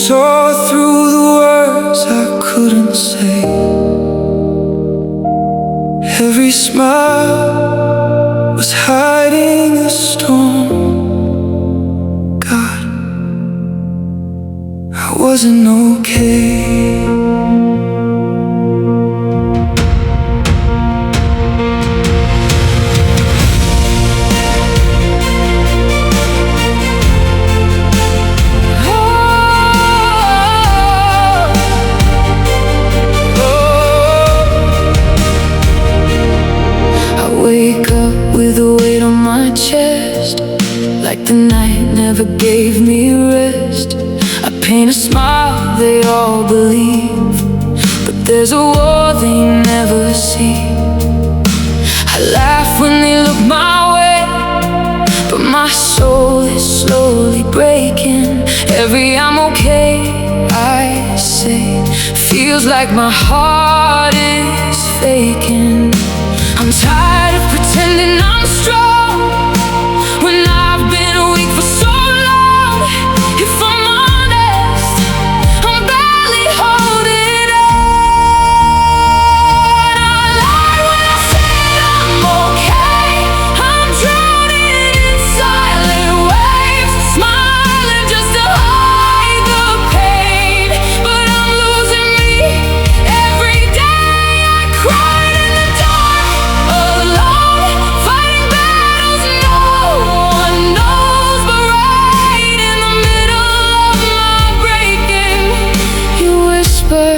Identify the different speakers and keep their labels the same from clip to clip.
Speaker 1: saw through the words I couldn't say. Every smile was hiding a storm. God, I wasn't okay.
Speaker 2: Wake up with a weight on my chest, like the night never gave me rest. I paint a smile they all believe, but there's a war they never see. I laugh when they look my way, but my soul is slowly breaking. Every "I'm okay" I say feels like my heart is faking. I'm tired of pretending I'm strong when I've been weak for so long. If I'm honest, I'm barely holding on. I lied when I said I'm okay. I'm drowning in silent waves, smiling just to hide the pain. But I'm losing me every day. I cried in the dark, alone, fighting battles no one knows. But right in the middle of my breaking, you whisper,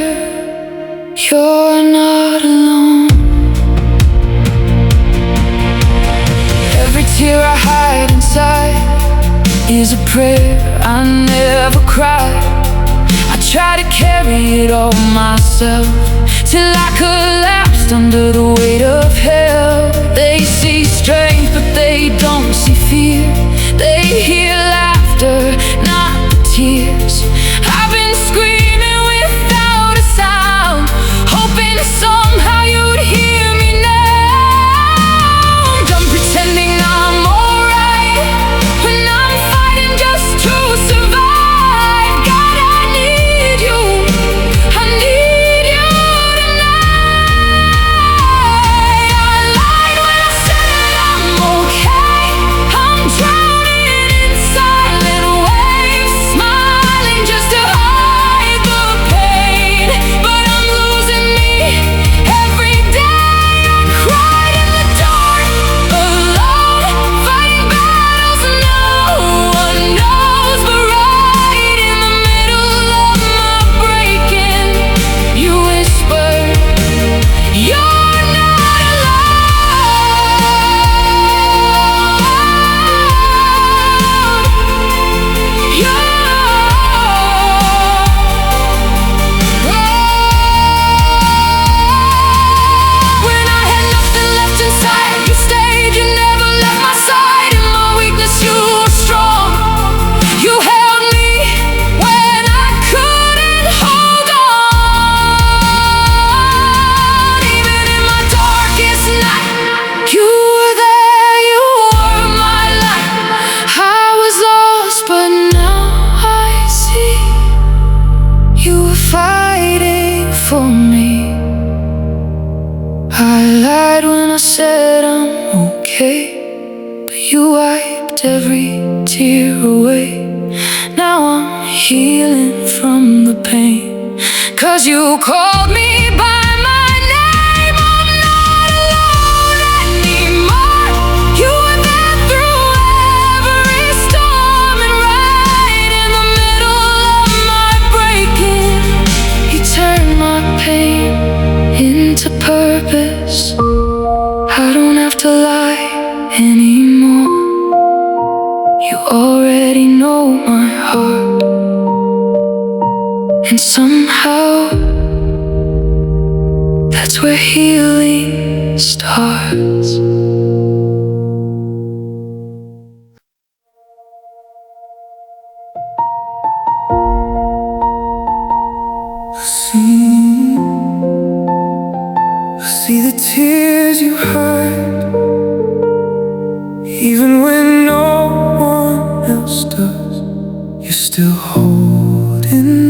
Speaker 2: you're not alone. Every tear I hide inside is a prayer I never cried. I try to carry it all myself till I collapsed under the weight of hell. They see strength, but they don't see fear. They hear laughter, not the tears. I've been screaming without a sound, hoping somehow you'd hear me now. I'm done pretending I'm alright when I'm fighting just to survive. God, I need you. I need you tonight. I lied when I said I'm okay. I'm drowning in silent waves, smiling just to hide the pain. But I'm losing me every day. I cried in the dark, alone, fighting battles no one knows. But right in the middle of my breaking, you whispered, you're not When I had nothing left inside, you stayed, you never left my side. In my weakness, you were strong. You held me when I couldn't hold on. Even in my darkest night, you were there, you were my light. I was lost, but now I see you were fighting for me. I lied when I said I'm okay, but you wiped every tear away. Now I'm healing from the pain, 'cause you called me by my name. I'm not alone anymore. You were there through every storm, and right in the middle of my breaking, you turned my pain into purpose. I don't have to lie anymore. You already know my heart, and somehow that's where healing starts. See the tears you hide, even when no one else does. You're still holding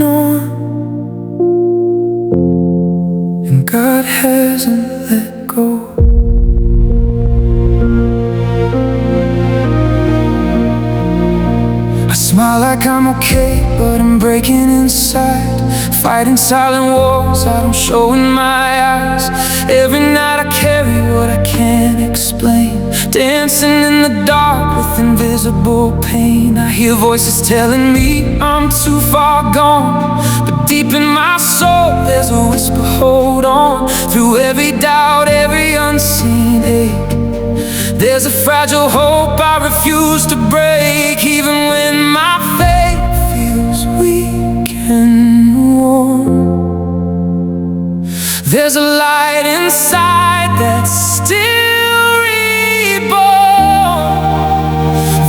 Speaker 1: and God hasn't let go. I smile like I'm okay, but I'm breaking inside, fighting silent wars I don't show in my eyes. Every night I carry what I can't explain, dancing in the dark with invisible pain. I hear voices telling me I'm too far gone, but deep in my soul there's a whisper, hold on. Through every doubt, every unseen ache, there's a fragile hope I refuse to break. Even when my faith feels weak and worn, there's a light inside that's still reborn.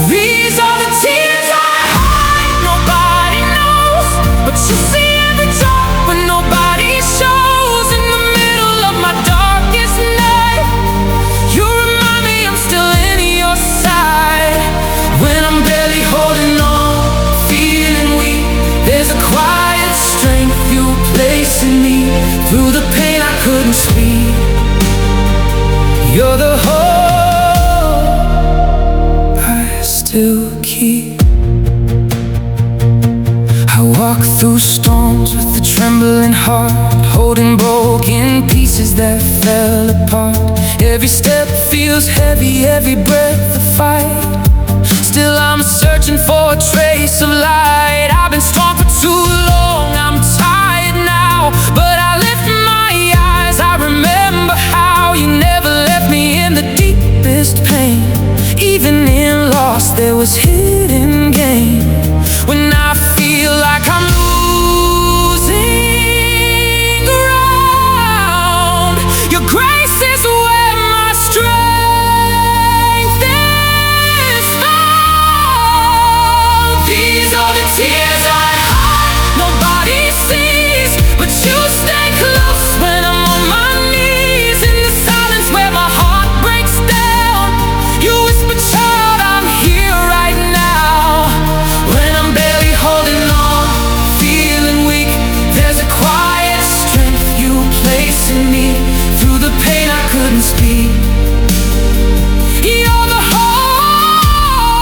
Speaker 1: These are the tears I hide, nobody knows, but you see every drop when nobody shows. In the middle of my darkest night, you remind me I'm still in your side. When I'm barely holding on, feeling weak, there's a quiet strength you place in me. Through the pain I couldn't speak, you're the hope I still keep. I walk through storms with a trembling heart, holding broken pieces that fell apart. Every step feels heavy, every breath a fight. Still I'm searching for a trace of light. I've been strong for too long, I'm tired now, but I lift my eyes, I remember how you never left me in the deepest pain. Even in loss there was hidden gain. When I feel like I'm losing ground, your grace is where my strength is found. These are the tears I hide, nobody sees, but you stay close when I'm on my knees. In the silence where my heart breaks down, you whisper, child, I'm here right now. When I'm barely holding on, feeling weak, there's a quiet strength you place in me. Through the pain I couldn't speak, you're the hope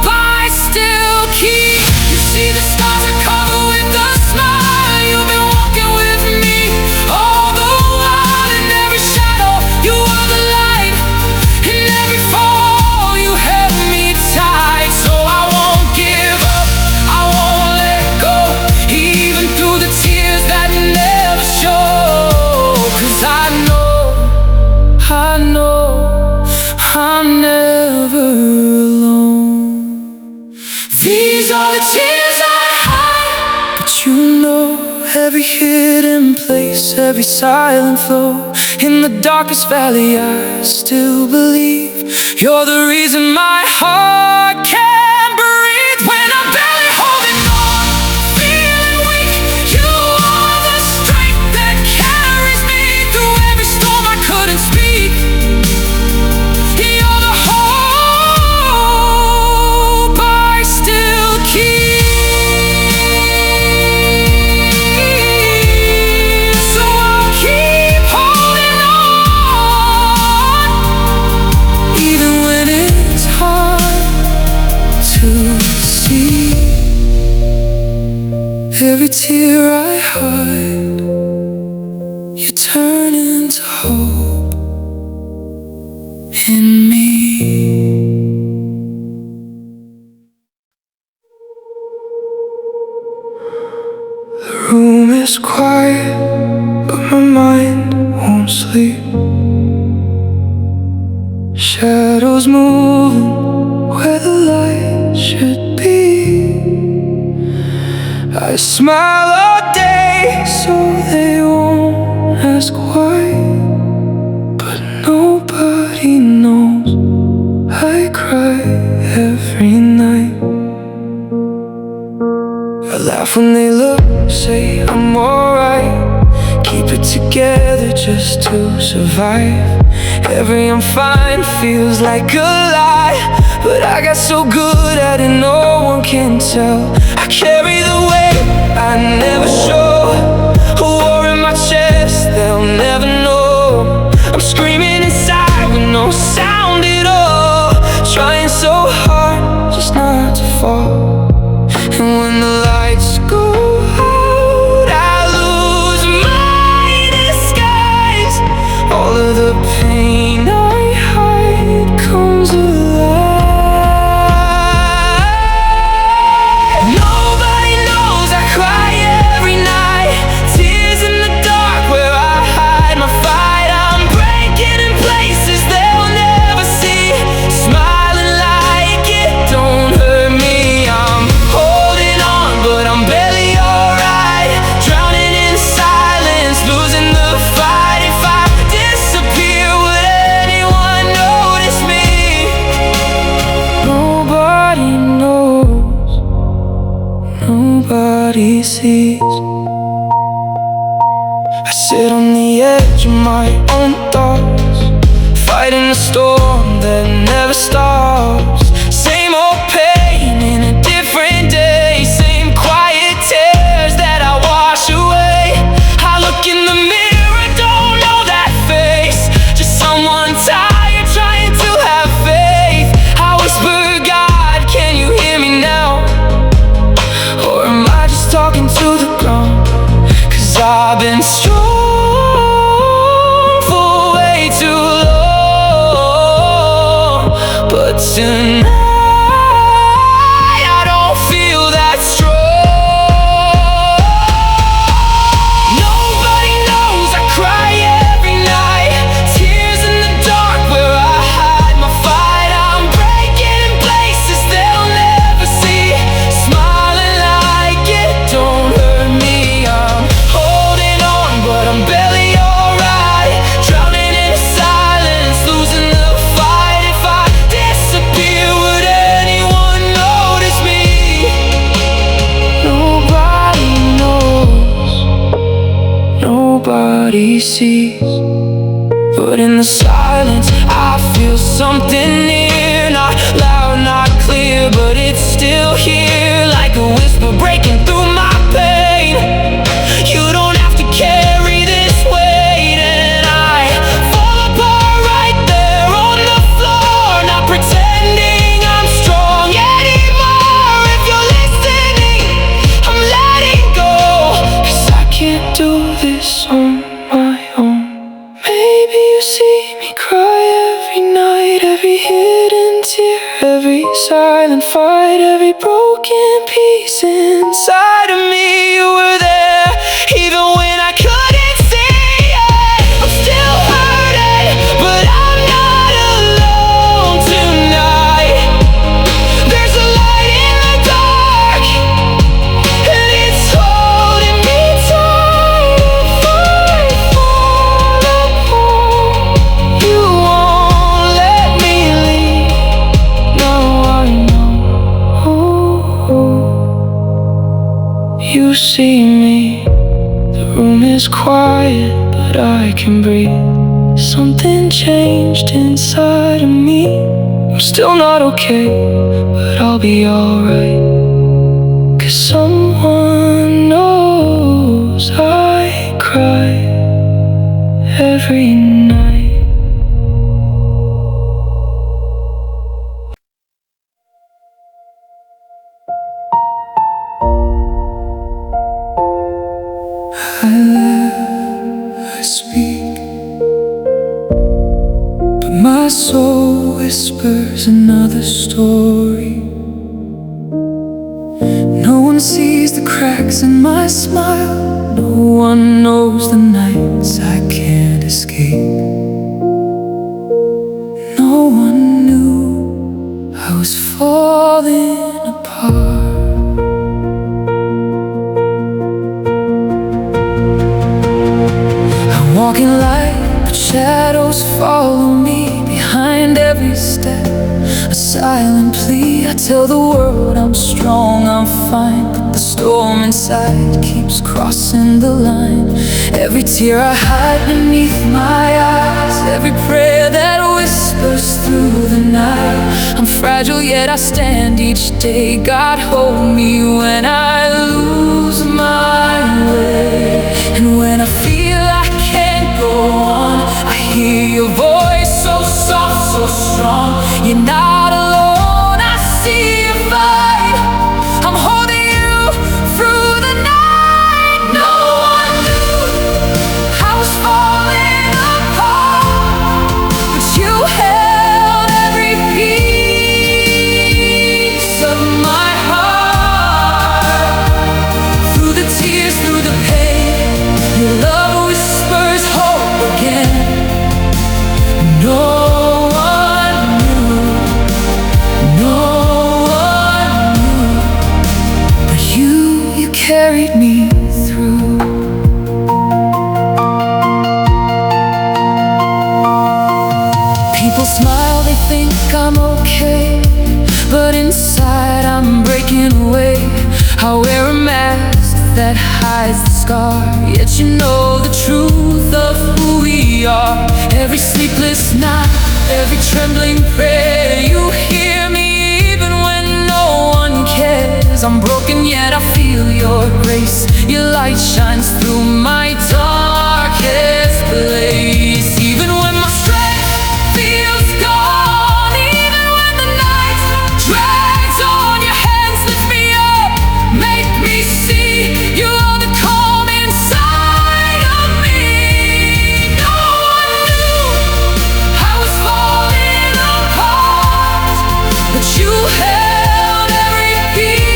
Speaker 1: I still keep. You see the scars I cover with a smile, you've been walking with me all the while. In every shadow you were the light, in every fall you held me tight. So I won't give up, I won't let go, even through the tears that never show. 'Cause I know I'm never alone. These are the tears I hide, but you know every hidden place, every silent flow. In the darkest valley I still believe you're the reason my heart can breathe. When I'm barely holding on, feeling weak, you are the strength that carries me through every storm I couldn't speak. You're the hope I still keep. So I'll keep holding on, even when it's hard to see. Every tear I hide, you turn into hope in me. The room is quiet, but my mind won't sleep. Shadows moving where the light should be. I smile all day so they won't ask why, but nobody knows I cry every night. I laugh when they look, say I'm alright. Keep it together just to survive. Every I'm fine feels like a lie, but I got so good at it no one can tell. I carry the weight I never show, a war in my chest
Speaker 2: sit on the edge of my own thoughts, fighting a storm that never stops. Same old pain in a different day, same quiet tears that I wash away. I look in the mirror, don't know that face, just someone tired trying to have faith. I whisper, God, can you hear me now? Or am I just talking to the ground? 'Cause I've been strong for way too long, but tonight I don't feel that strong. Nobody knows I cry every night, tears in the dark where I hide my fight. I'm breaking in places they'll never see, smiling like it don't hurt me. I'm holding on but I'm barely alright, drowning in silence, losing the fight. If I disappear, would anyone notice me? Nobody knows, nobody sees, but in the silence I feel something near, not loud, not clear, but it's still here, like a whisper breaking through my pain. You don't have to carry this weight, and I fall apart right there on the floor, not pretending I'm strong anymore. If you're listening, I'm letting go, 'cause I can't do this on my own. Maybe you see me cry every night, every hidden tear, every silent fight, every broken piece inside of me. You were there, even when I couldn't see it. I'm still hurting, but I'm not alone tonight. There's a light in the dark, and it's holding me tight. If I fall apart, you won't let me leave. Now I know you see me. The room is quiet, but I can breathe. Something changed inside of me. I'm still not okay, but I'll be alright, 'cause someone knows I cry every night. I laugh, I speak, but my soul whispers another story. No one sees the cracks in my smile, no one knows the nights I can't escape. No one knew I was falling apart. I'm walking light, but shadows follow me behind every step. A silent plea, I tell the world I'm strong, I'm fine, but the storm inside keeps crossing the line. Every tear I hide beneath my eyes, every prayer that whispers through the night. I'm fragile yet I stand each day. God, hold me when I lose my way. And when I feel I can't go on, I hear your voice so soft, so strong. You're not alone, I see you fight. I'm holding you through the night. No one knew I was falling apart, but you held every piece of my heart. Through the tears, through the pain, your love whispers hope again. No one knew, no one knew, but you carried me through. People smile, they think I'm okay, but inside I'm breaking away. I wear a mask that hides the scar, yet you know the truth Every sleepless night, every trembling prayer, you hear me even when no one cares. I'm broken yet I feel your grace. Your light shines through my darkest place. Even when my strength feels gone, even when the night drags on, your hands lift me up, make me see you are the calm inside of me. No one knew I was falling apart, but you held every piece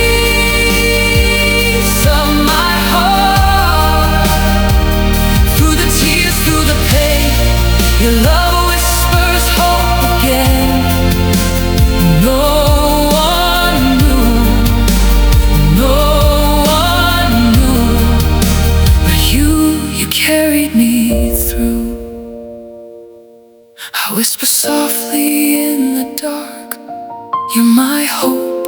Speaker 2: of my heart. Through the tears, through the pain, your love whispers hope again. No one knew, no one knew, but you carried me through. I whisper softly in the dark, you're my hope,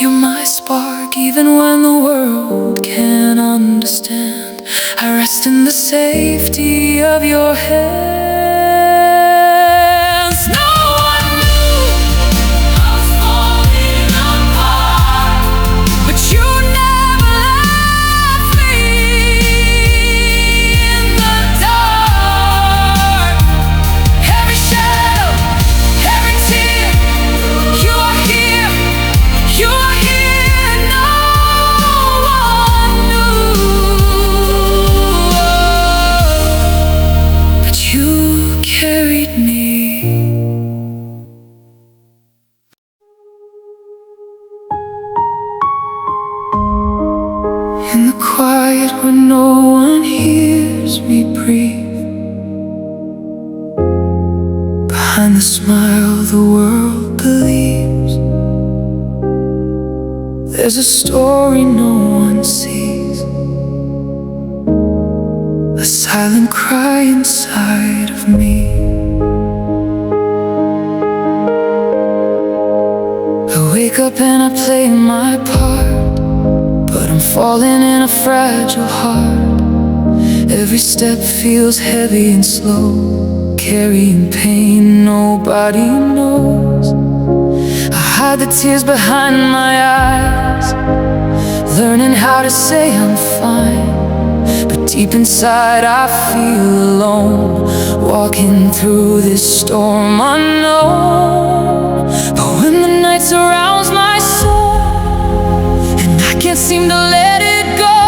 Speaker 2: you're my spark. Even when the world can't understand, I rest in the safety of your hands. No one knew I was falling apart, but you never left me in the dark. Every shadow, every tear, you are here, you are here. No one knew, but you carried me. In the quiet where no one hears me breathe, behind the smile the world believes, there's a story no one sees, a silent cry inside of me. I wake up and I play my part, but I'm falling in a fragile heart. Every step feels heavy and slow, carrying pain nobody knows. I hide the tears behind my eyes, learning how to say I'm fine, but deep inside I feel alone, walking through this storm unknown. But when the night surrounds my soul and I can't seem to let it go,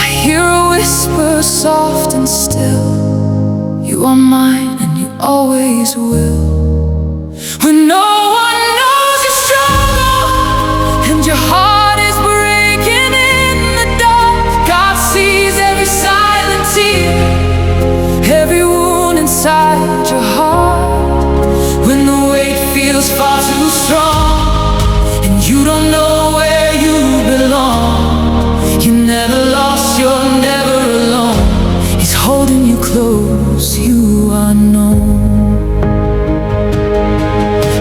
Speaker 2: I hear a whisper soft and still, you are mine and you always will. When no one knows your struggle and your heart is breaking in the dark, God sees every silent tear, every wound inside your heart. When the weight feels far too strong and you don't know where you belong, you're never lost, you're never alone. He's holding you close, you are known.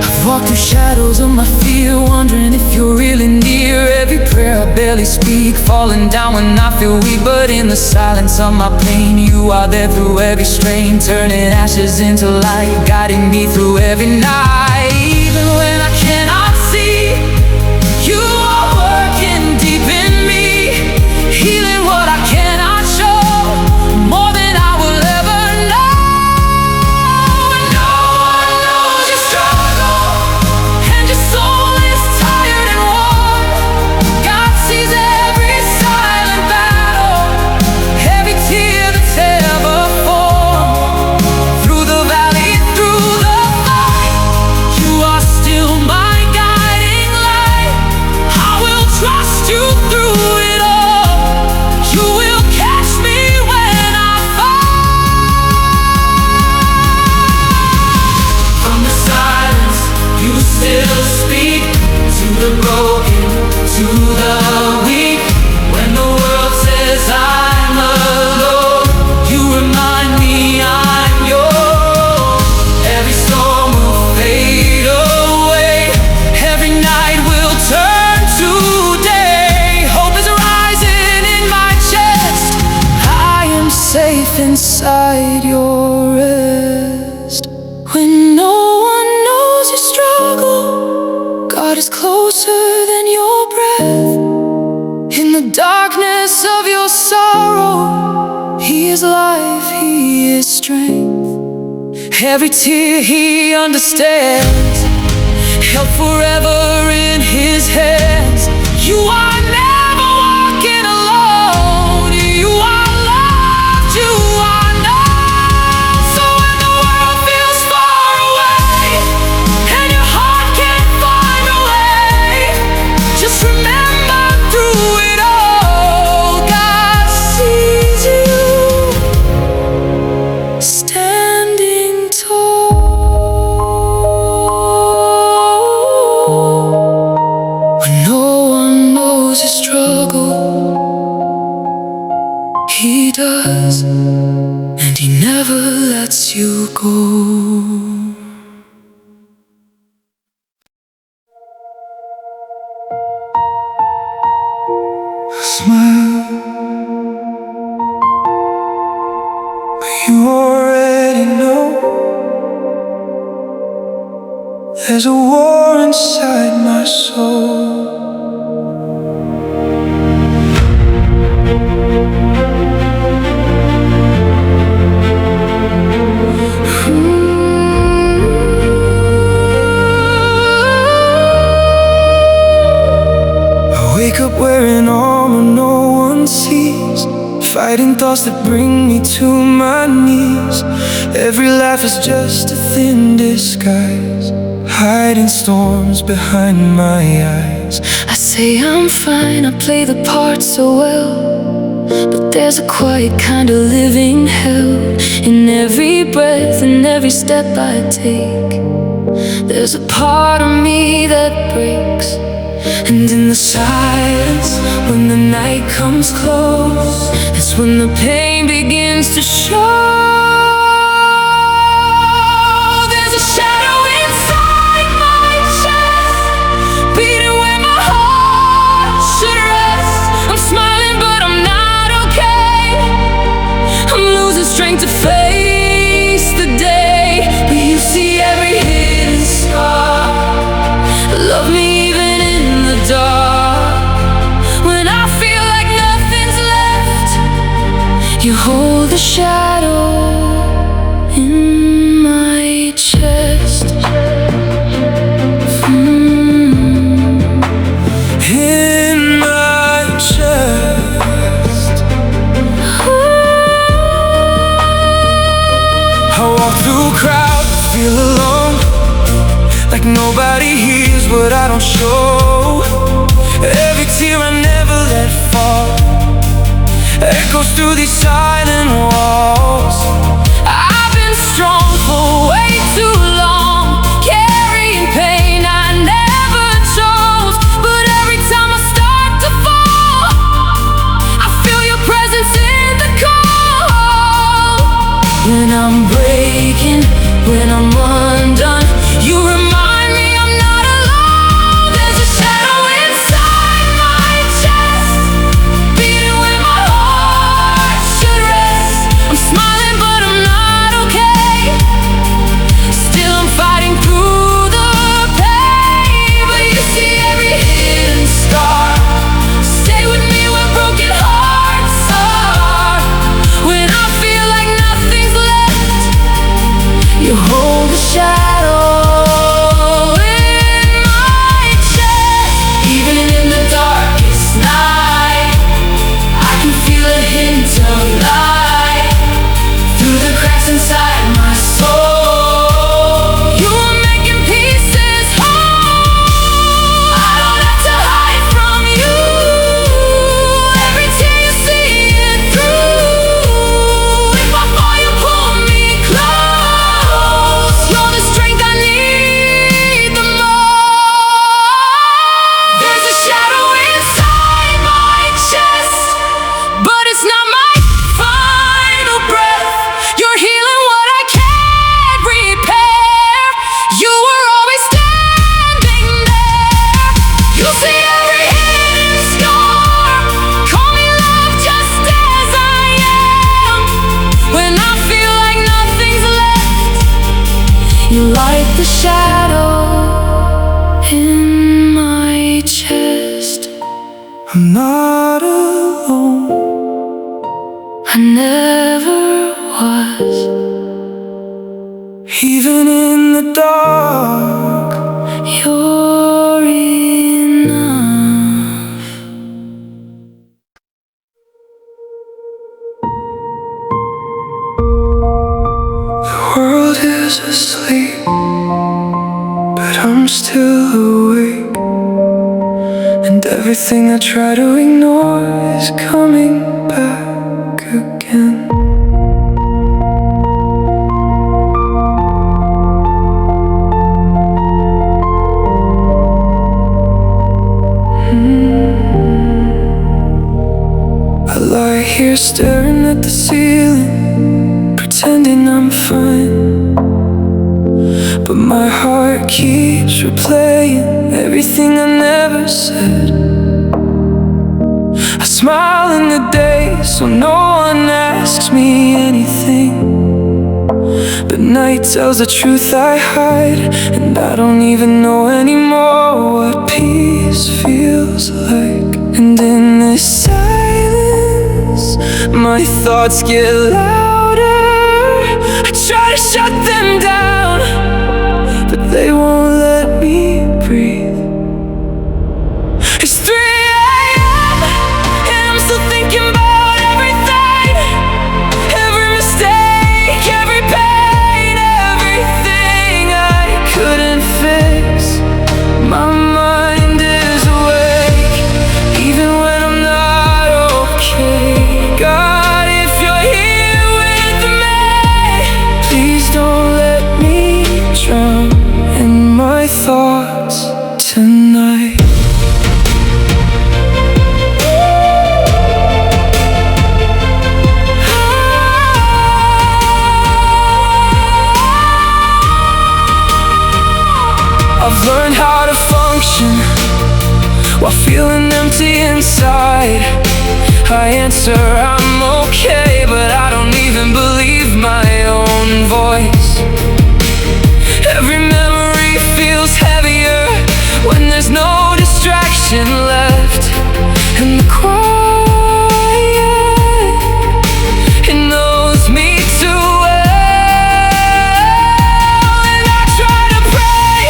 Speaker 2: I've walked through shadows of my fear, wondering if you're really near. Every prayer I barely speak, falling down when I feel weak. But in the silence of my pain, you are there through every strain, turning ashes into light, guiding me through every night. Even when I cannot see, you are working deep in me, healing what I cannot show, more than I will ever know. And no one knows your struggle and your soul is tired and worn. God sees every silent battle, every tear that's ever formed. Through the valley, through the fight, you are still my guiding light. I will trust you through it all. You will catch me when I fall. From the silence, you still speak to the broken, to the weak. When the world says I'm alone, you remind me I'm yours. Every storm will fade away, every night will turn to day. Hope is rising in my chest, I am safe inside your rest. When no one knows your struggle, God is closer than your breath. In the darkness of your sorrow, He is life, He is strength. Every tear He understands, held forever in His hands. You are never walking alone. You are loved, you are known. So when the world feels far away and your heart can't find a way, just remember through it all, God sees you standing tall. When no one knows your struggle, He does, and He never lets you go.
Speaker 1: Smile, but you already know there's a war inside my soul. I wake up wearing armor no one sees, fighting thoughts that bring me to my knees. Every laugh is just a thin disguise, hiding storms behind my eyes.
Speaker 2: I say I'm fine, I play the part so well, but there's a quiet kind of living hell in every breath and every step I take. There's a part of me that breaks, and in the silence, when the night comes close, that's when the pain begins to show. There's a shadow inside my chest, beating where my heart should rest. I'm smiling but I'm not okay. I'm losing strength to face the day, but you see every hidden scar. Love me even in the dark. When I feel like nothing's left, you hold the shadow in my chest.
Speaker 1: In my chest, I walk through crowds, feel alone, like nobody hears what I don't show. Every tear I never let fall echoes through these silent walls. I've been strong for way too long, carrying pain I never chose. But every time I start to fall, I feel your presence in the cold. When I'm breaking, when I'm undone, you remind me I'm not alone. There's a shadow inside my chest, beating where my heart should rest. I'm smiling but I'm not okay. Still I'm fighting through the pain, but you see every hidden scar. Stay with me where broken hearts are. When I feel like nothing's left, you hold the shadow
Speaker 2: shadow in my chest.
Speaker 1: I'm not alone.
Speaker 2: I never was.
Speaker 1: Even in the dark,
Speaker 2: You're enough.
Speaker 1: the world is asleep, but I'm still awake. And everything I try to ignore is coming back again. I lie here staring at the ceiling, pretending I'm fine, but my heart keeps replaying everything I never said. I smile in the day so no one asks me anything, but night tells the truth I hide, and I don't even know anymore what peace feels like. And in this silence, my thoughts get louder. I try to shut them down, but they won't let me breathe. It's 3 a.m. and I'm still thinking about everything, every mistake, every pain, everything I couldn't fix. My mind is awake, even when I'm not okay. God, if you're here with me, please don't let me drown in my thoughts tonight. I've learned how to function while feeling empty inside. I answer I'm okay, but I don't even believe my own voice. Every memory feels heavier when there's no distraction left. And the quiet, it knows me too well. And I try to pray,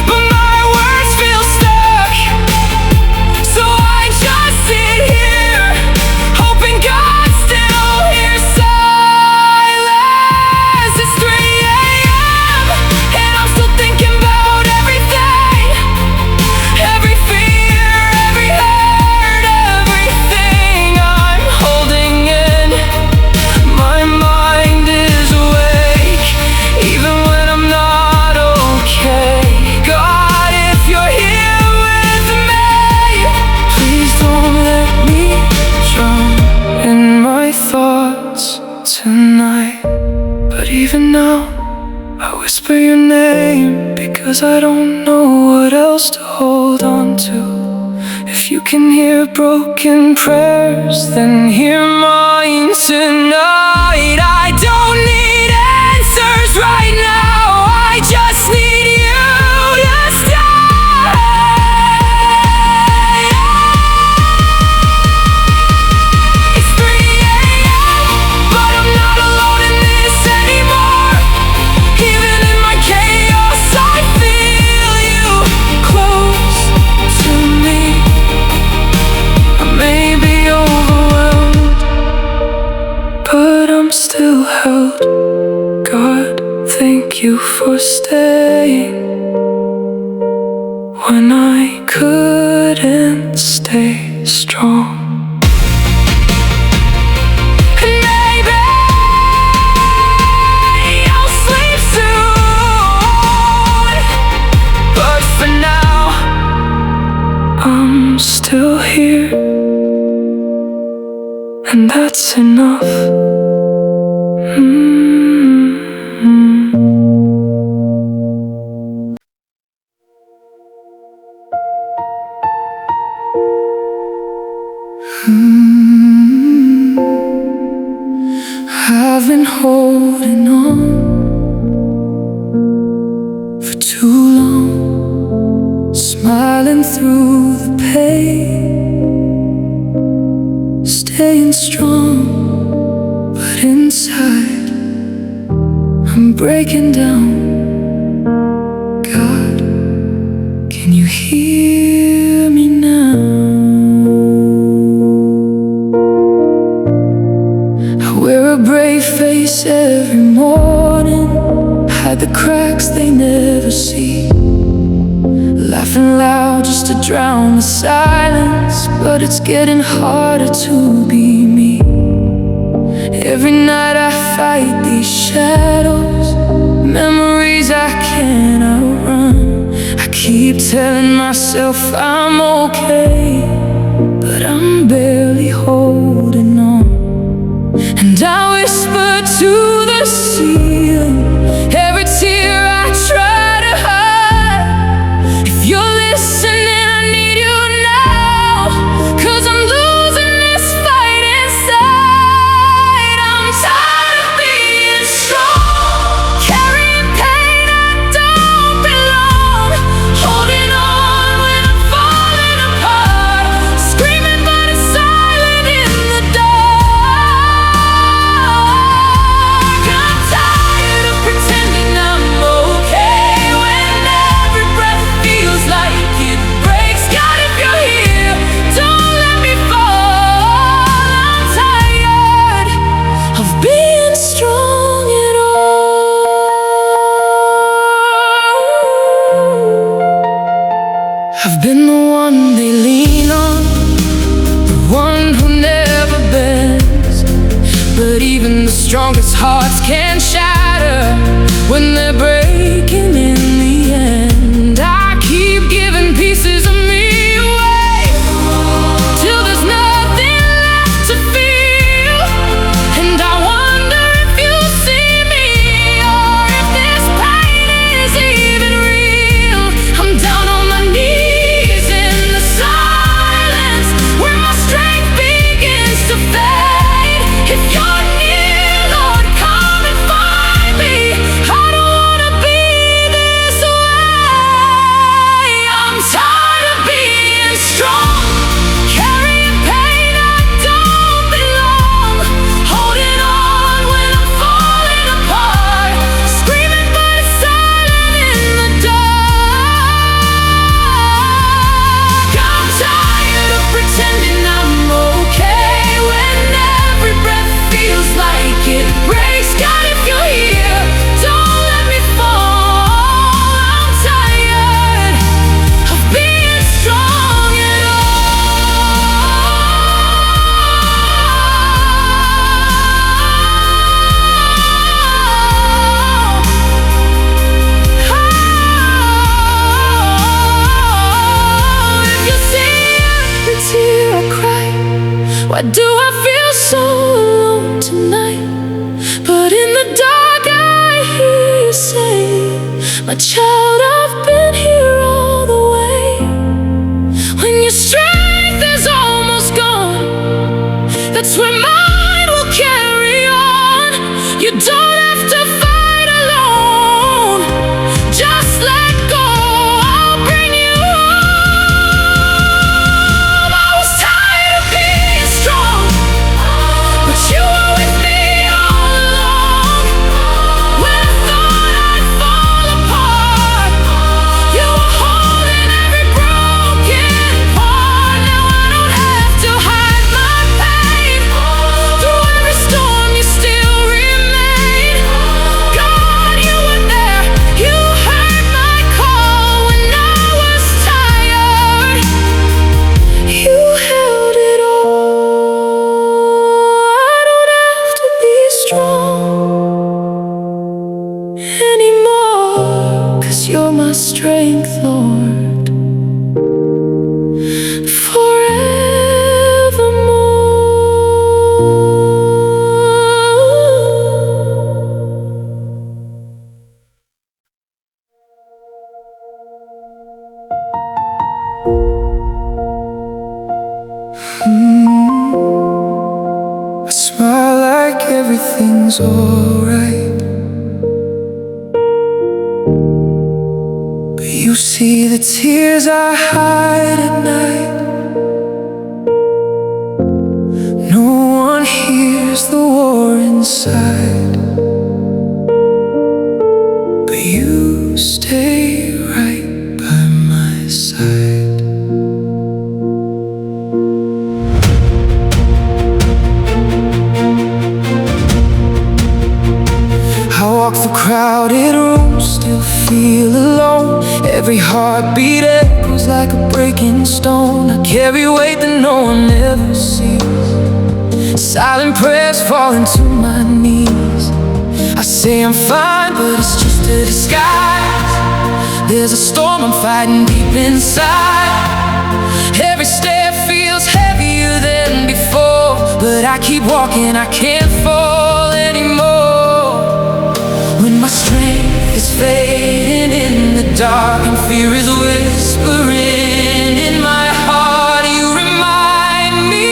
Speaker 1: but my words feel stuck. So I just sit here, hoping God still hears silence. It's 3 a.m. and I'm still thinking about everything, every fear, every hurt, everything I'm holding in. My mind is awake, even when I'm not okay. God, if you're here with me, please don't let me drown in my thoughts tonight. But even now, I whisper your name because I don't know what else to hold on to. If you can hear broken prayers, then hear mine tonight. I don't need answers right now, I just need you to stay. It's 3 a.m., but I'm not alone in this anymore. Even in my chaos, I feel you close to me. I may be overwhelmed, but I'm still held. God, thank you for staying when I couldn't stay strong. And maybe I'll sleep soon, but for now, I'm still here, and that's enough. I've been holding on
Speaker 2: fighting through the pain, staying strong, but inside I'm breaking down. God, can you hear me now? I wear a brave face every morning, hide the cracks they never see, laughing loud just to drown the silence, but it's getting harder to be me. Every night I fight these shadows, memories I can't outrun. I keep telling myself I'm okay, but I'm barely holding on. And I whisper to the ceiling every tear I try to hide. If you're listening, I need you now, 'cause I'm losing this fight inside. I'm tired of being strong, carrying pain I don't belong, holding on when I'm falling apart, screaming but it's silent in the dark. I'm tired of pretending I'm okay when every breath feels like it breaks. God, if you're here, don't let me fall. I'm tired of being strong at all. I've been the one they lean on, the one who never bends, but even the strongest hearts can shatter when they're breaking in the end. I keep giving pieces of me away till there's nothing left to feel. And I wonder if you see me, or if this pain is even real. I'm down on my knees in the silence where my strength begins to fade. If you're near, Lord, come and find me. I don't wanna be this way. I'm tired of being strong, carrying pain I don't belong, holding on when I'm falling apart, screaming but it's silent in the dark. I'm tired of pretending I'm okay when every breath feels like it breaks. God, if you're here, don't let me fall. I'm tired of being strong at all. If you see every tear I cry, why do I feel so alone tonight? But in the dark I hear you say, my child, I've been here all the way. When your strength is almost gone, that's when mine will carry on. You don't have to fight alone, just let go, I'll bring you home. I was tired of being strong, but you were with me all along. When I thought I'd fall apart, you were holding every broken part. Now I don't have to hide my pain, through every storm you still remain. God, you were there, you heard my call when I was tired. You held it all. I don't have to be strong anymore, 'cause you're my strength, Lord, forevermore. I smile like everything's alright, but you see see the tears I hide at night. No one hears the war inside, but you stay right by my side. I walk through crowded rooms, still feel alone. Every heartbeat echoes like a breaking stone. I carry weight that no one ever sees. Silent prayers falling to my knees. I say I'm fine, but it's just a disguise. There's a storm I'm fighting deep inside. Every step feels heavier than before, but I keep walking, I can't fall anymore. When my strength is fading in the dark and fear is whispering in my heart, you remind me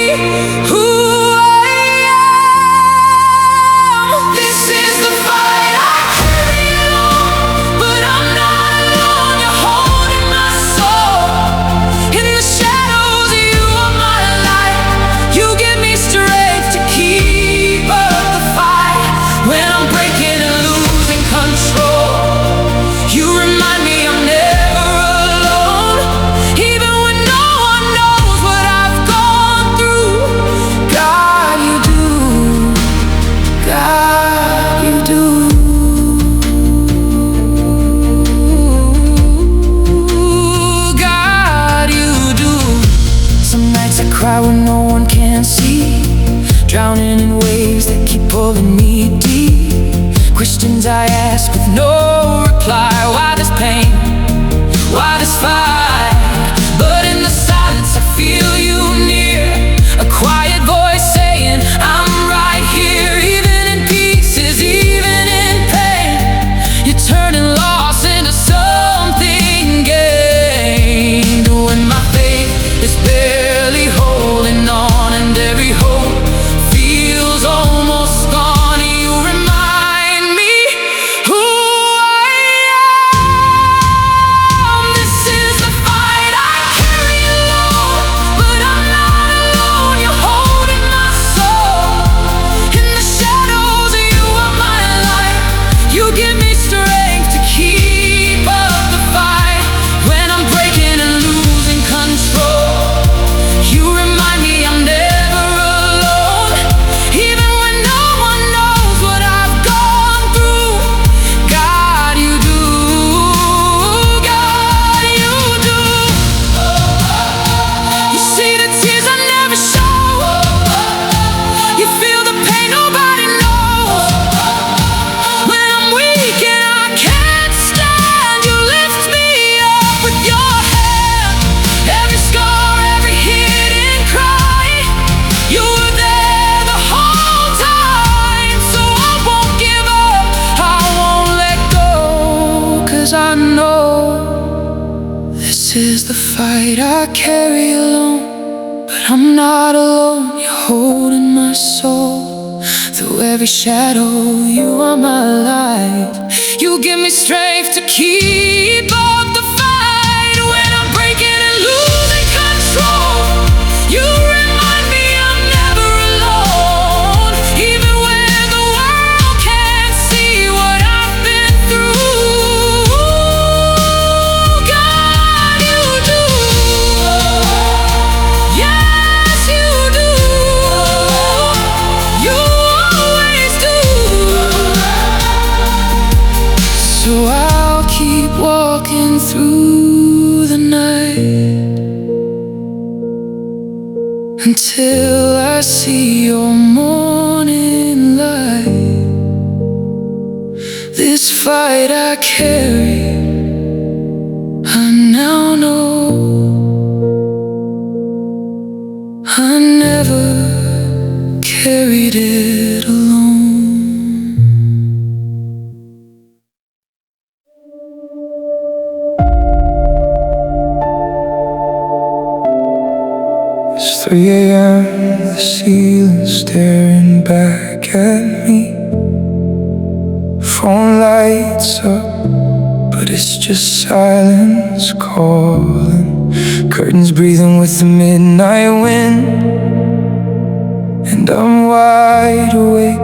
Speaker 2: who I am. This is the fight I carry alone, but I'm not alone. You're holding my soul. In the shadows, you are my light. You give me strength to keep up the fight. When I'm breaking and losing control, you remind me I'm never alone. Even when no one knows what I've gone through, God, you do. God, you do. God, you do. Some nights I cry when no one can see, drowning in waves that keep pulling me deep. Questions I ask with no reply. Why this pain? Why this fight? But in the silence I feel you near, a quiet voice saying I'm right here. Even in pieces, even in pain, you're turning loss into something gained. When my faith is barely holding on and every hope feels almost gone, you remind me who I am. This is the fight I carry alone, but I'm not alone. You're holding my soul. In the shadows, you are my light. You give me strength to keep up the fight. When I'm breaking and losing control, you remind me I'm never alone. Even when no one knows what I've gone through, God, you do. God, you do. You see the tears I never show. You feel the pain nobody knows. When I'm weak and I can't stand, you lift me up with your hand. Every scar, every hidden cry, you were there the whole time. So I won't give up, I won't let go, 'cause I know this is the fight I carry alone, but I'm not alone. You're holding my soul. Through every shadow, you are my light. You give me strength to keep up the fight. When I'm breaking and losing control, you remind me I'm never alone. Even when the world can't see what I've been through, God, you do. Yes, you do. You always do. So I'll keep walking through the night until I see your morning light. This fight I carry, I now know I never carried it alone. It's 3 a.m., the ceiling staring back at me. Phone lights up,
Speaker 1: but it's just silence calling. Curtains breathing with the midnight wind, and I'm wide awake,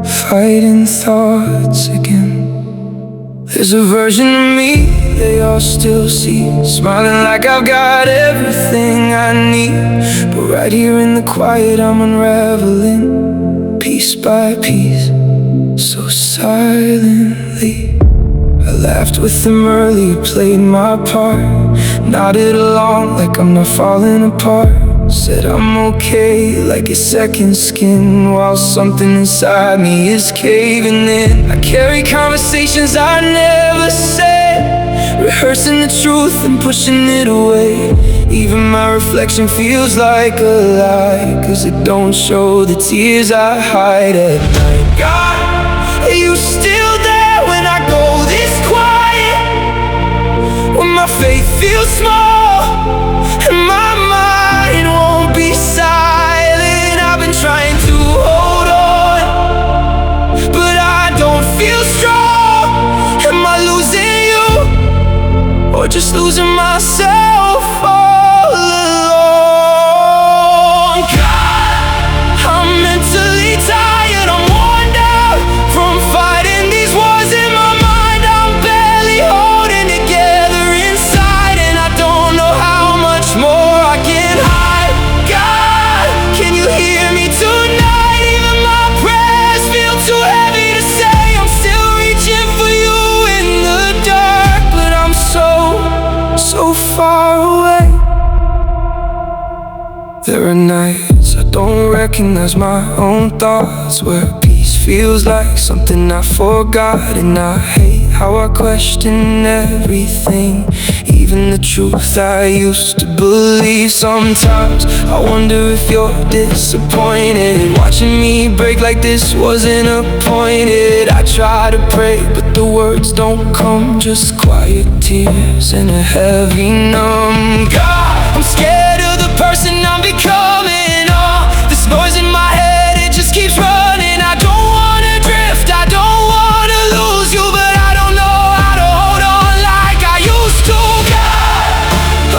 Speaker 1: fighting thoughts again. There's a version of me they all still see, smiling like I've got everything I need. But right here in the quiet I'm unraveling, piece by piece, so silently. I laughed with them early, played my part, nodded along like I'm not falling apart. Said I'm okay, like a second skin, while something inside me is caving in. I carry conversations I never said, rehearsing the truth and pushing it away. Even my reflection feels like a lie, 'cause it don't show the tears I hide at night. God, are you still there when I go this quiet? When my faith feels small and my mind won't be silent. I've been trying to hold on, but I don't feel strong. Am I losing you, or just losing myself all along? God, I'm mentally tired, I'm worn down from fighting these wars in my mind. I'm barely holding together inside, and I don't know how much more I can hide. God, can you hear me tonight? Even my prayers feel too heavy to say. I'm still reaching for you in the dark, but I'm so far away. There are nights I don't recognize my own thoughts, where peace feels like something I forgot. And I hate how I question everything, even the truth I used to believe. Sometimes I wonder if you're disappointed, watching me break like this wasn't appointed. I try to pray, but the words don't come, just quiet tears and a heavy numb. God, I'm scared of the person I'm becoming. Oh, this noise in my head, it just keeps running. I don't wanna drift, I don't wanna lose you, but I don't know how to hold on like I used to. God,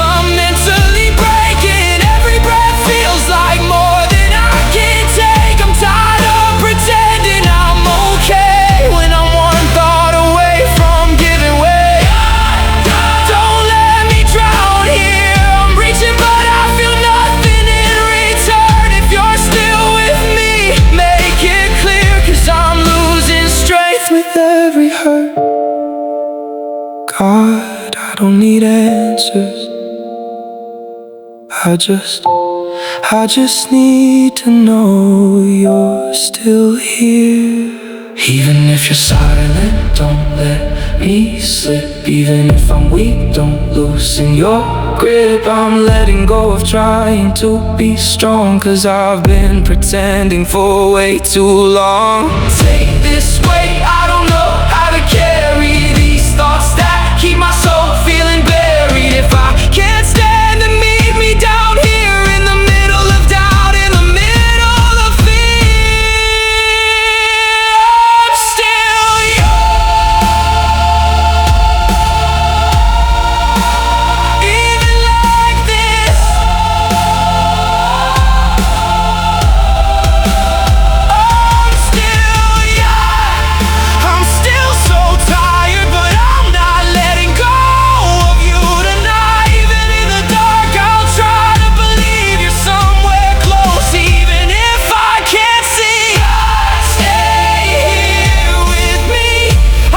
Speaker 1: I'm mentally breaking, every breath feels like more than I can take. I'm tired of pretending I'm okay when I'm one thought away from giving way. Don't let me drown here, I'm reaching but I feel nothing in return. If you're still with me, make it clear, 'cause I'm losing strength with every hurt. God, I don't need answers, I just need to know you're still here. Even if you're silent, don't let me slip. Even if I'm weak, don't loosen your grip. I'm letting go of trying to be strong, 'cause I've been pretending for way too long. Take this weight, I don't know how to carry these thoughts that keep my soul feeling buried. If I can't stand to meet me down here in the middle of doubt, in the middle of fear, I'm still yours. Even like this, I'm still young. I'm still so tired, but I'm not letting go of you tonight. Even in the dark, I'll try to believe you're somewhere close. Even if I can't see, stay here with me.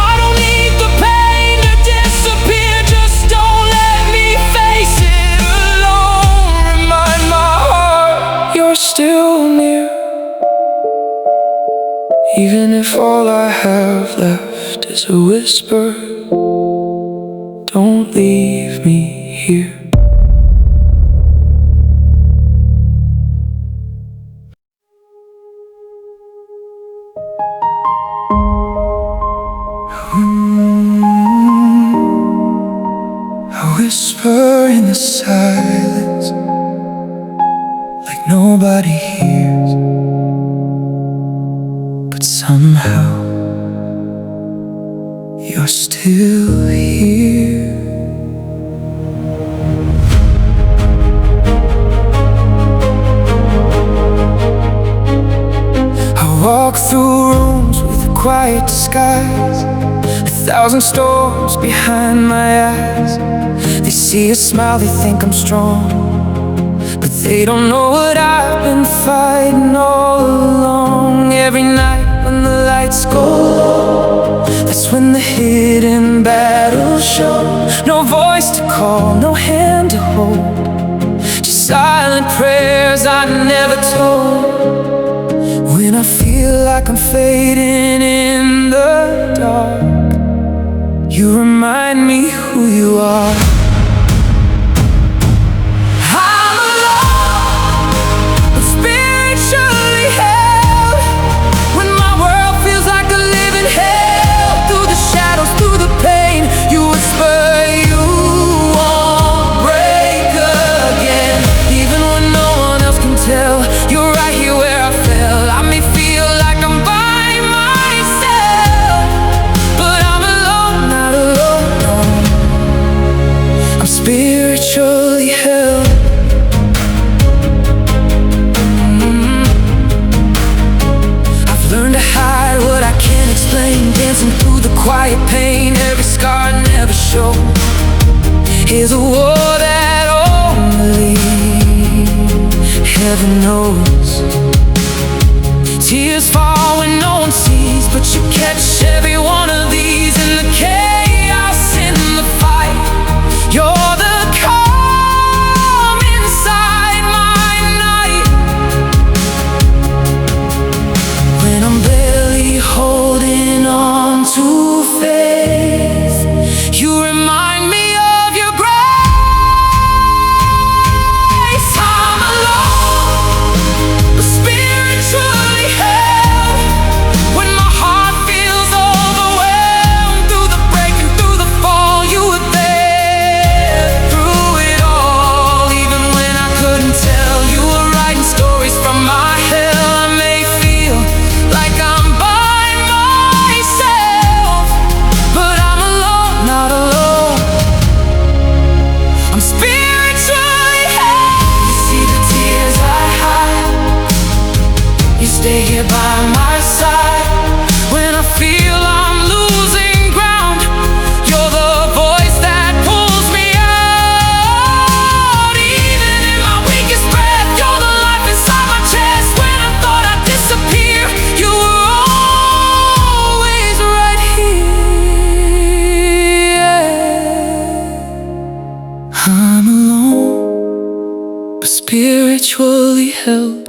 Speaker 1: I don't need the pain to disappear, just don't let me face it alone. Remind my heart you're still near, even if all I have left is a whisper. Don't leave me here. A whisper in the silence, like nobody hears, but somehow you're still here. I walk through rooms with quiet skies, 1,000 storms behind my eyes. They see a smile, they think I'm strong, but they don't know what I've been fighting all along. Every night when the lights go low, that's when the hidden battles show. No voice to call, no hand to hold, just silent prayers I never told. When I feel like I'm fading in the dark, you remind me who you are. Spiritually held. I've learned to hide what I can't explain, dancing through the quiet pain. Every scar never shows. Here's a war that only heaven knows. Tears fall when no one sees, but you catch every one of these in the chaos, in the fight. You're the calm inside my night. When I'm barely holding on to faith, you remind me of your grace. I'm alone, but spiritually held. When my heart feels overwhelmed, through the break and through the fall, you were there. From my hell, I may feel like I'm by myself, but I'm alone, not alone. I'm spiritually held. You see the tears I hide, you stay here by my side. When I feel I'm losing ground, you're the voice that pulls me out. Even in my weakest breath, you're the life inside my chest. When I thought I'd disappear, you were always right here. I'm alone, but spiritually held.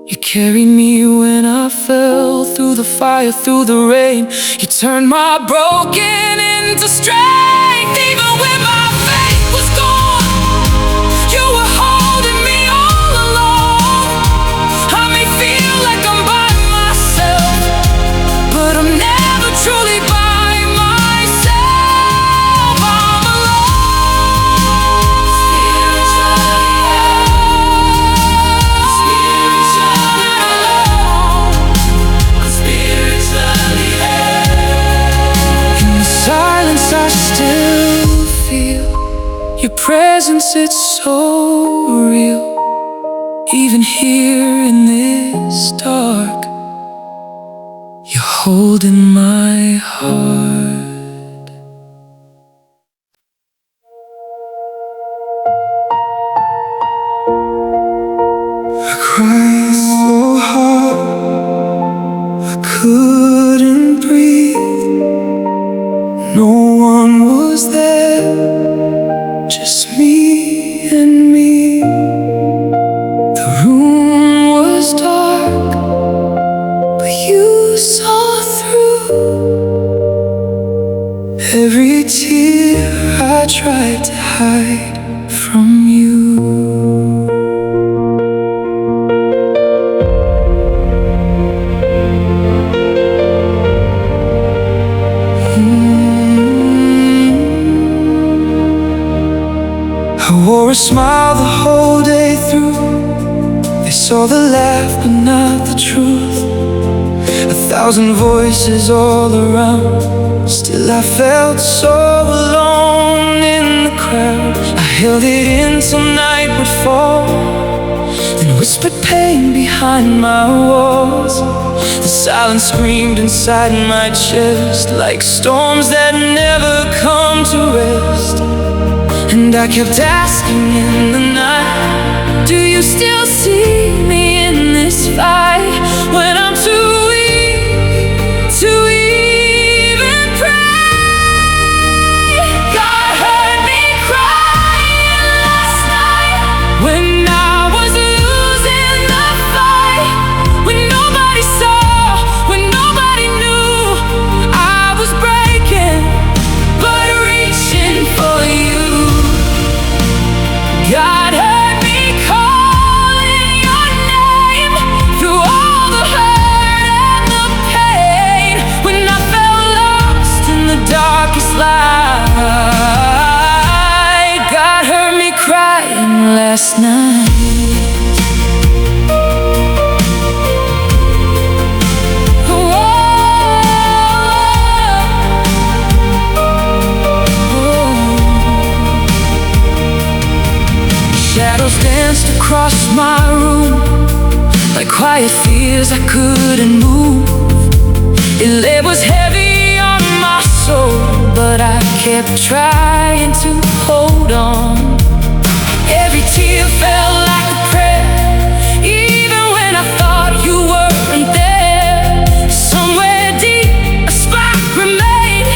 Speaker 1: You carried me when I fell, through the fire, through the rain. You turned my broken into strength. Even when my faith was gone, you were holding me all along. I may feel like I'm by myself, but I'm never truly by myself. I'm alone, spiritually alone, spiritually held. In the silence I still feel your presence, it's so real. Even here in this dark, you're holding my heart. I cried so hard, I couldn't breathe. No one was there, just me and me. The room was dark, but you saw through every tear I tried to hide from you. I wore a smile the whole day through. They saw the laugh but not the truth.
Speaker 2: thousand voices all around. Still I felt so alone in the crowd. I held it in till night would fall, then whispered pain behind my walls. The silence screamed inside my chest, like storms that never come to rest. And I kept asking in the night, do you still see me in this fight? When I'm too weak to even pray. God heard me crying last night when I was losing the fight. When nobody saw, when nobody knew I was breaking, but reaching for you. God heard me calling your name through all the hurt and the pain. When I felt lost in the darkest light, God heard me crying last night. Shadows danced across my room, like quiet fears I couldn't move. It was heavy on my soul, but I kept trying to hold on. Every tear felt like a prayer, even when I thought you weren't there. Somewhere deep, a spark remained,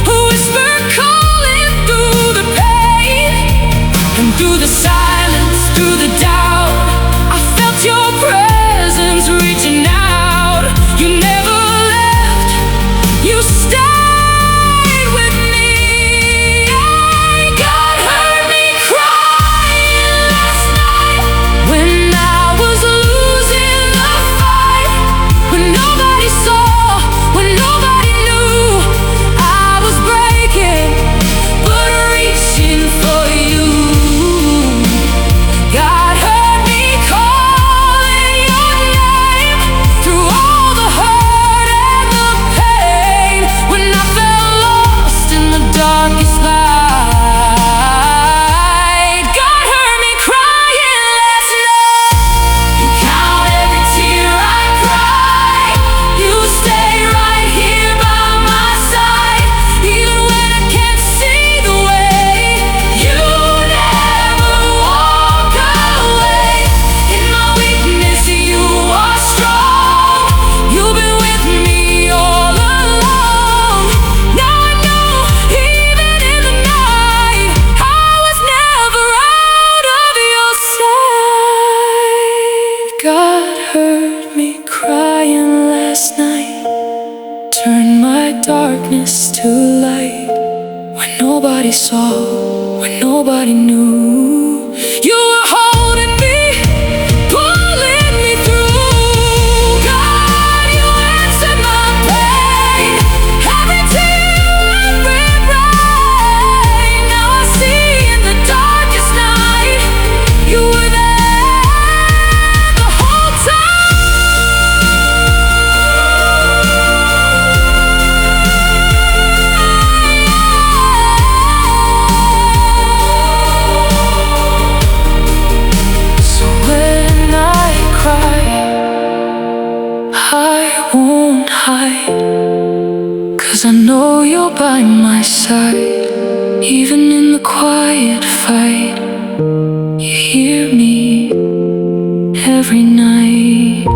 Speaker 2: a whisper calling through the pain. And through the silence, through the doubt, I felt your presence reaching out. You never left, you stayed with me. God heard me crying last night when I was losing the fight. When nobody saw, when nobody knew I was breaking, but reaching for you. God heard me calling your name through all the hurt and the pain. When I felt lost in the darkest light, God heard me crying last night. You count every tear I cry, you stay right here by my side. Even when I can't see the way, you never walk away. In my weakness, you are strong. You've been with me all along. Now I know, even in the night, I was never out of your sight. God heard me crying last night, turned my darkness to light. When nobody saw, when nobody knew, you were holding me, pulling me through. God, you answered my pain. Every tear, every rain. Now I see in the darkest night, you were there the whole time. So when I cry, I won't hide, 'cause I know you're by my side. Even in the quiet fight, you hear me every night.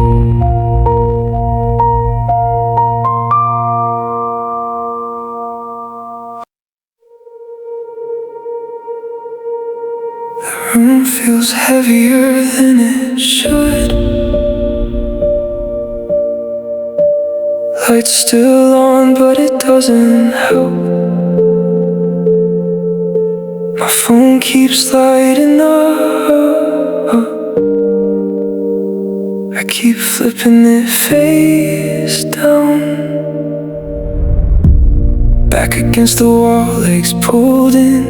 Speaker 2: The room feels heavier than it should. Lights still on, but it doesn't help. My phone keeps lighting up. I keep flipping it face down. Back against the wall, legs pulled in.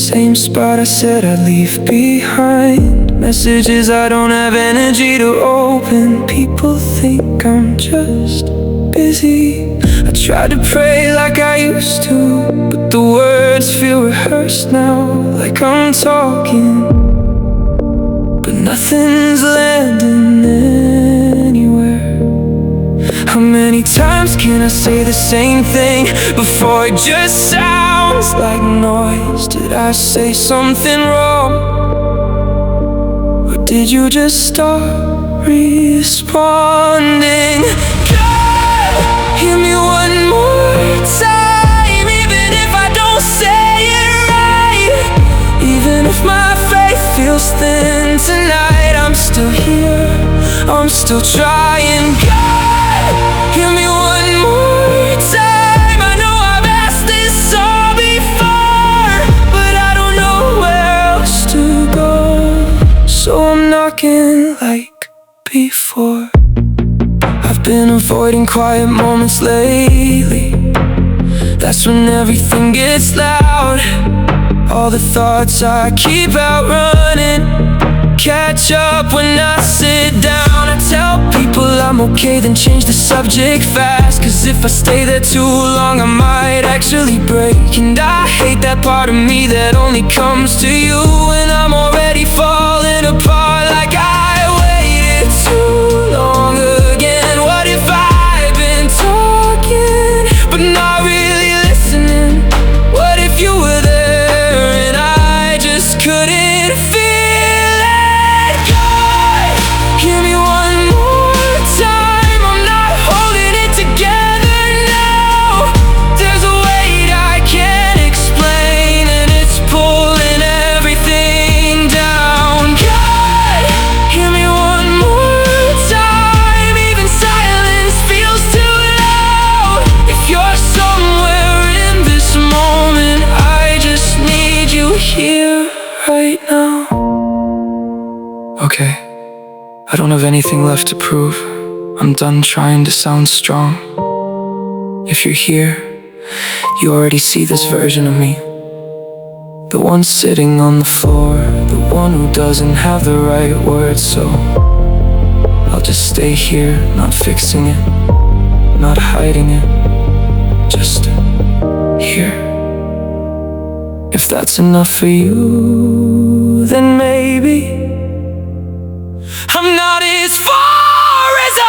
Speaker 2: Same spot I said I'd leave behind.
Speaker 1: Messages I don't have energy to open. People think I'm just busy. I try to pray like I used to, but the words feel rehearsed now, like I'm talking, but nothing's landing anywhere. How many times can I say the same thing before it just sounds like noise? Did I say something wrong? Or did you just stop responding? God, hear me one more time. Even if I don't say it right, even if my faith feels thin tonight, I'm still here, I'm still trying. God, hear me one more time. I know I've asked this all before, but I don't know where else to go, so I'm knocking like before. I've been avoiding quiet moments lately. That's when everything gets loud. All the thoughts I keep outrunning catch up when I sit down. I tell people I'm okay, then change the subject fast, 'cause if I stay there too long I might actually break. And I hate that part of me that only comes to you when I'm already falling apart. Like I waited too long again. What if I've been talking but not really listening? What if you were there and I just couldn't feel it? God, hear me one more time. I'm not holding it together now. There's a weight I can't explain, and it's pulling everything down. God, hear me one more time. Even silence feels too loud. If you're somewhere in this moment, I just need you here right now. Okay, I don't have anything left to prove. I'm done trying to sound strong. If you're here, you already see this version of me, the one sitting on the floor, the one who doesn't have the right words. So I'll just stay here, not fixing it, not hiding it, just here. If that's enough for you, then maybe I'm not as far as I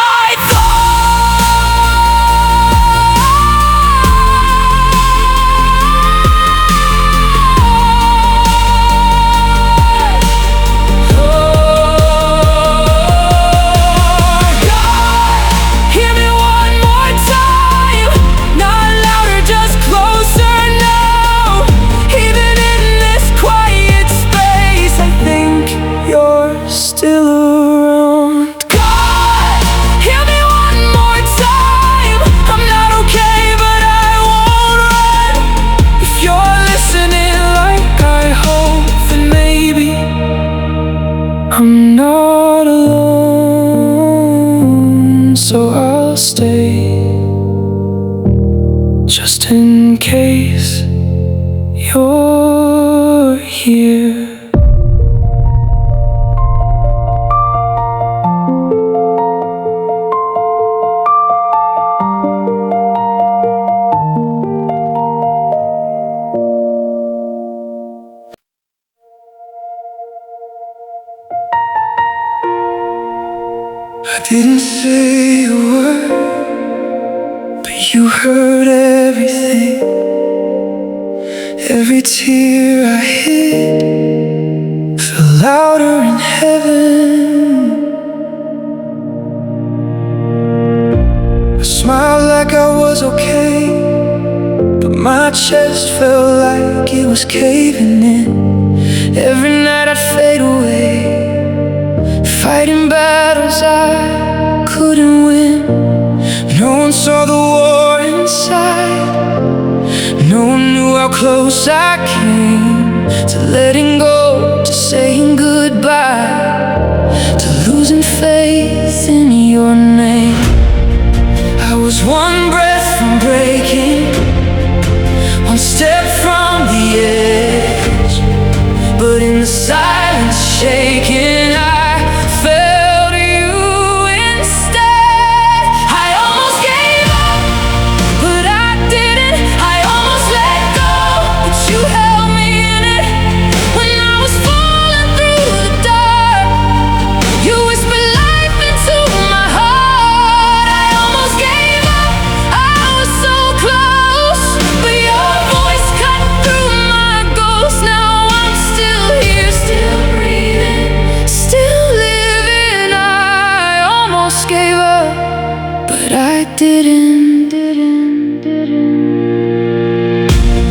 Speaker 1: still around. God, hear me one more time. I'm not okay, but I won't run. If you're listening like I hope, then maybe I'm not alone. So I'll stay, just in case you're here. I didn't say a word, but you heard everything. Every tear I hid fell louder in heaven. I smiled like I was okay, but my chest felt like it was caving in. Every night I'd fade away, fighting battles I couldn't win. No one saw the war inside. No one knew how close I came to letting go, to saying goodbye, to losing faith in your name. I was one breath from breaking, one step from the edge, but in the silence shaking,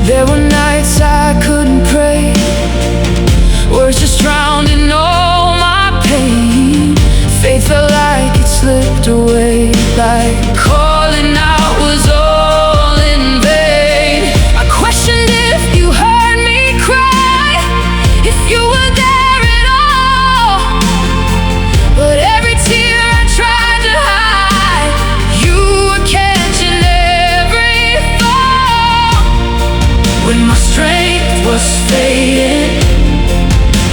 Speaker 2: There were nights I couldn't pray, words just drowned in all my pain. Faith felt like it slipped away, like calling out was all in vain. I questioned if you heard me cry, if you were there at all. But every tear I tried to hide, you were catching every fall. When my strength was fading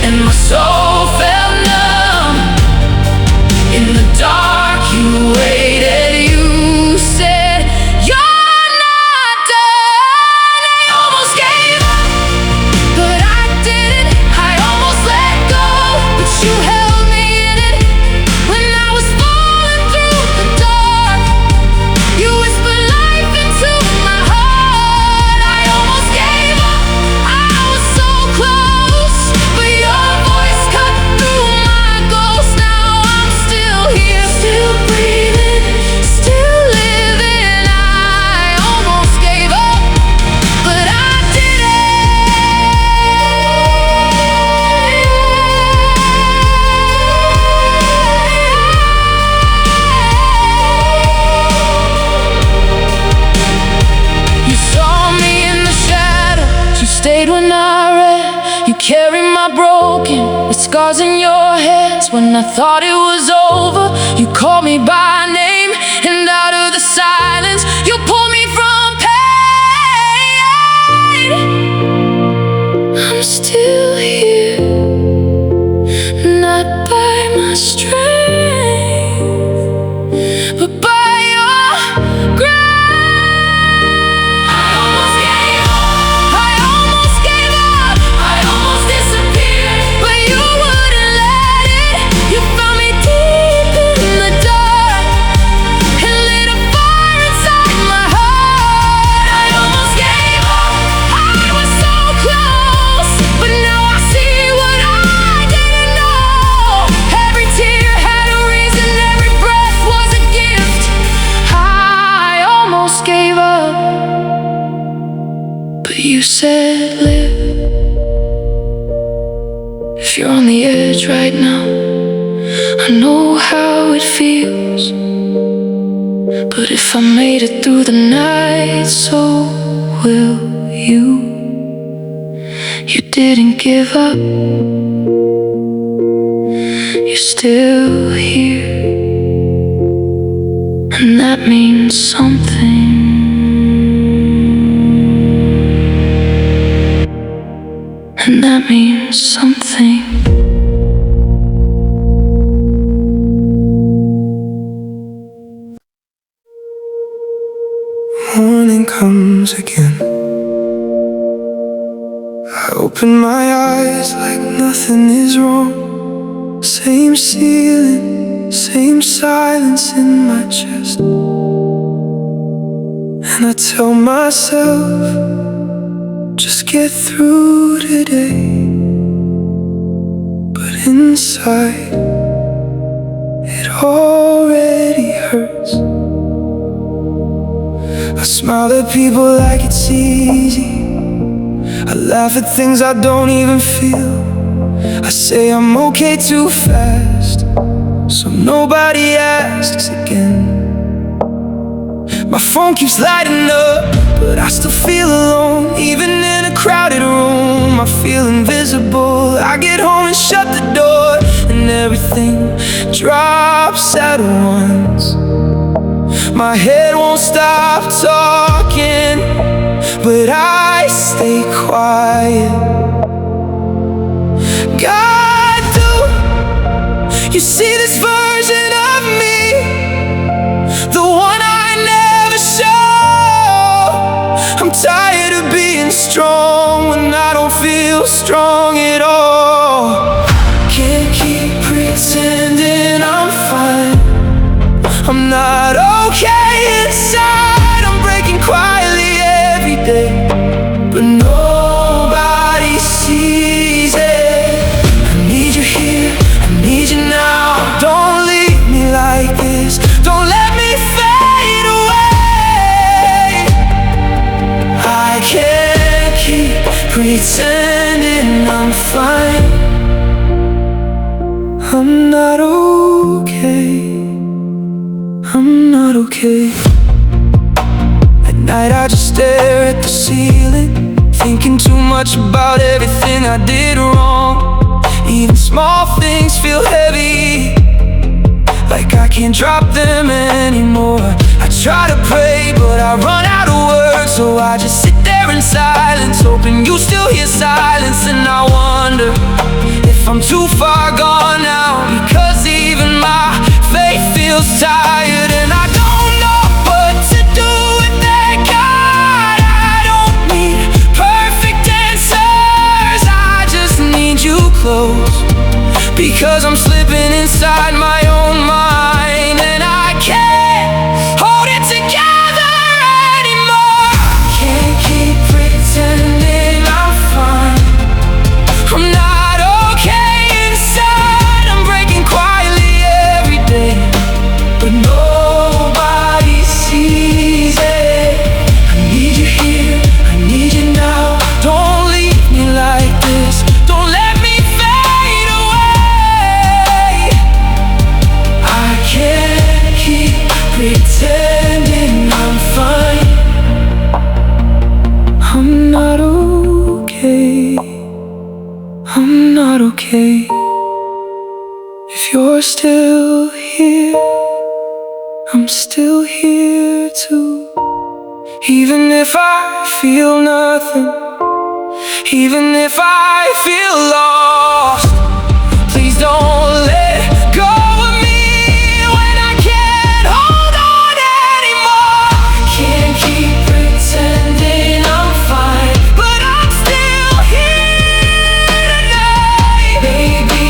Speaker 2: and my soul felt numb, in the dark you waited, you said, "You're not done." I almost gave up, but I didn't. I almost let go, but you held me in it. When I was falling through the dark, you whispered life into my heart. I almost gave up, I was so close, but your voice cut through my ghost. Now I'm still here, still breathing, still living. I almost gave up, but I didn't. You saw me in the shadows, you stayed when I ran. You carried my broken, the scars in your hands. When I thought it was over, you called me by name, and out of the silence, you pulled me from pain. I'm still here, not by my strength, but by your grace. I almost gave up, I almost gave up, I almost disappeared, but you wouldn't let it. You found me deep in the dark and lit a fire inside my heart. I almost gave up, I was so close, but now I see what I didn't know. Every tear had a reason, every breath was a gift. I almost gave up, but you said live. If you're on the edge right now, I know how it feels. But if I made it through the night, so will you. You didn't give up, you're still here, and that means something. And that means something.
Speaker 1: Morning comes again. I open my eyes like nothing is wrong. Same ceiling, same silence in my chest. And I tell myself, just get through today. But inside, it already hurts. I smile at people like it's easy. I laugh at things I don't even feel. I say I'm okay too fast, so nobody asks again. My phone keeps lighting up, but I still feel alone. Even in a crowded room, I feel invisible. I get home and shut the door, and everything drops at once. My head won't stop talking, but I stay quiet. God, do you see this version of me? The one I never show. I'm tired of being strong when I don't feel strong at all. Can't keep pretending I'm fine. I'm not okay inside. I'm breaking quietly every day, but nobody sees it. I need you here, I need you now. Don't pretending I'm fine. I'm not okay. I'm not okay. At night I just stare at the ceiling, thinking too much about everything I did wrong. Even small things feel heavy, like I can't drop them anymore. I try to pray, but I run out of words, so I just sit there in silence, hoping you still hear silence. And I wonder if I'm too far gone now, because even my faith feels tired. And I don't know what to do with that God. I don't need perfect answers, I just need you close, because I'm slipping inside my own mind, and I can't hold it together anymore. Can't keep pretending I'm fine. I'm not okay inside. I'm breaking quietly every day, but nobody sees it. I need you here, I need you now. Don't leave me like this, don't let me fade away. I can't keep pretending I'm fine. I'm not okay. I'm not okay. If you're still here, I'm still here too. Even if I feel nothing, even if I feel lost, please don't let go of me when I can't hold on anymore. Can't keep pretending I'm fine, but I'm still here tonight. Baby,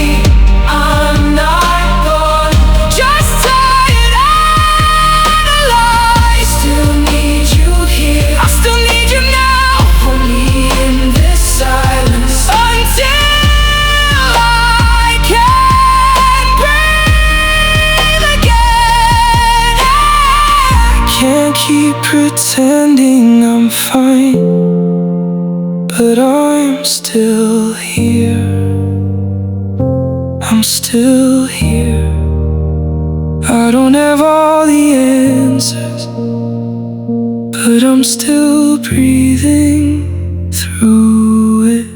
Speaker 1: I'm not gone, just tired out of life. Still need you here, I still need you now. Hold me in this silence until I can breathe again. Can't keep pretending I'm fine, but I'm still here. I'm still here. I don't have all the answers, but I'm still breathing through it.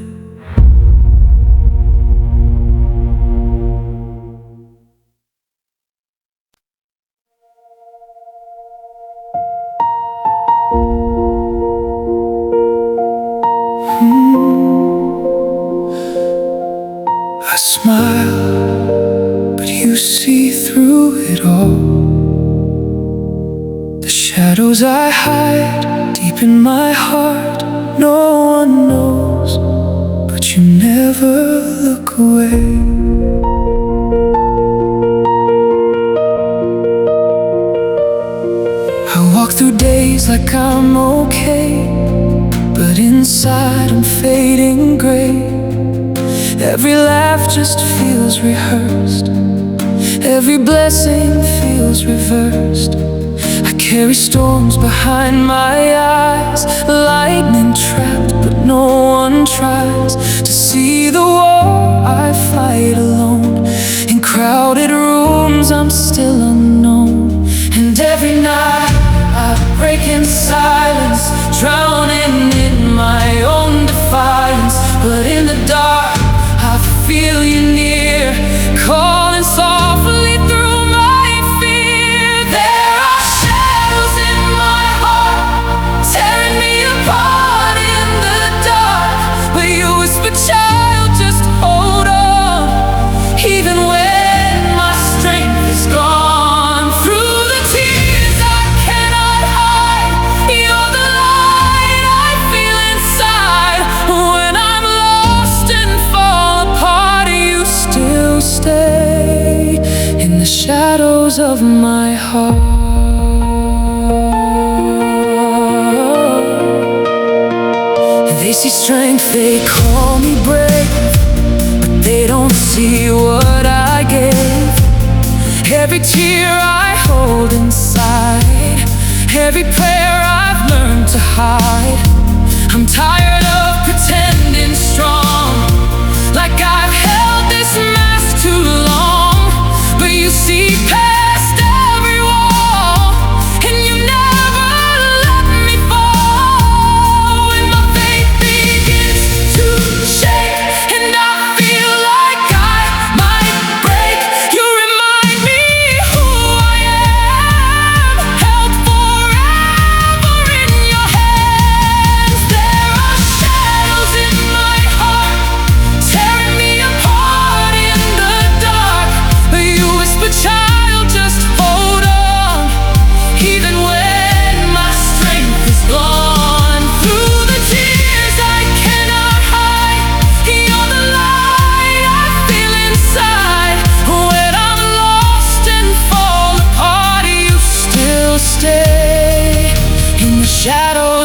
Speaker 1: I smile, but you see through it all. The shadows I hide deep in my heart, no one knows, but you never look away. I walk through days like I'm okay, but inside I'm fading gray. Every laugh just feels rehearsed, every blessing feels reversed. I carry storms behind my eyes, lightning trapped, but no one tries to see the war I fight alone. In crowded rooms I'm still unknown, and every night I break in silence, drowning in my own defiance. But in the dark I feel you near, calling softly through my fear. There are shadows in my heart, tearing me apart in the dark, but you whisper, child, just hold on. Even when my strength is gone, through the tears I cannot hide, you're the light I feel inside. When I'm lost and fall apart, you still stay in the shadows of my heart. They see strength, they call me brave, but they don't see what I gave. Every tear I hold inside, every prayer I've learned to hide. I'm tired of pretending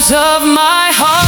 Speaker 1: shadows of my heart.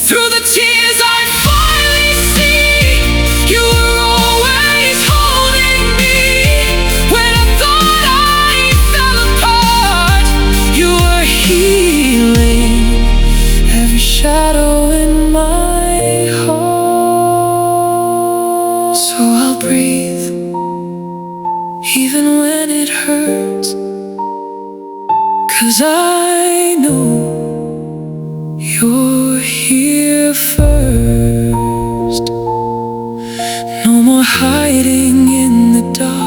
Speaker 1: Through the tears I finally see you were always holding me. When I thought I fell apart, you were healing every shadow in my heart. So I'll breathe even when it hurts, 'cause I know you're here first. No more hiding in the dark.